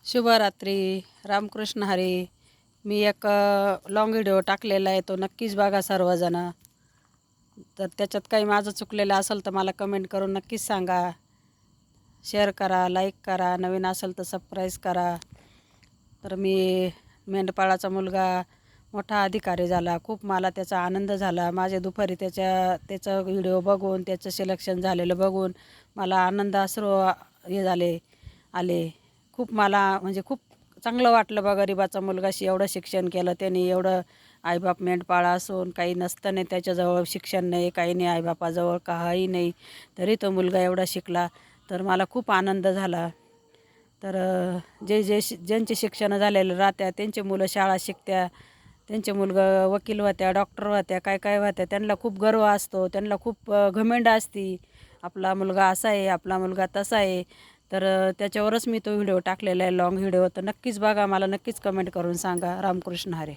शुभरात्री. रामकृष्ण हरी. मी एक long video टाकलेला आहे, तो नक्कीच बघा सर्वजण. तर त्याच्यात काही माझं चुकलेलं असेल तर मला कमेंट करून नक्कीच सांगा. शेअर करा, लाईक करा, नवीन असेल तर सबस्क्राईब करा. तर मी मेंढपाळाचा मुलगा मोठा अधिकारी झाला, खूप मला त्याचा आनंद झाला. माझे दुपारी त्याचा व्हिडिओ बघून, त्याचं सिलेक्शन झालेलं बघून मला आनंद अश्रू हे आले. खूप मला म्हणजे खूप चांगलं वाटलं बा. गरिबाचा मुलगाशी एवढं शिक्षण केलं त्यांनी, एवढं आईबाप मेंढपाळा असून काही नसताना त्याच्याजवळ शिक्षण नाही, काही नाही, आईबापाजवळ काही नाही, तरी तो मुलगा एवढा शिकला. तर मला खूप आनंद झाला. तर ज्यांचे शिक्षण झालेलं राहत्या, त्यांचे मुलं शाळा शिकत्या, त्यांचे मुलगा वकील होत्या, डॉक्टर होत्या, काय काय होत्या, त्यांना खूप गर्व असतो, त्यांना खूप घमेंड असती, आपला मुलगा असा आहे, आपला मुलगा तसा आहे. तर त्याच्यावरच मी तो व्हिडिओ टाकलेला आहे, लॉंग व्हिडिओ. तर नक्कीच बघा, मला नक्कीच कमेंट करून सांगा. रामकृष्ण हरे.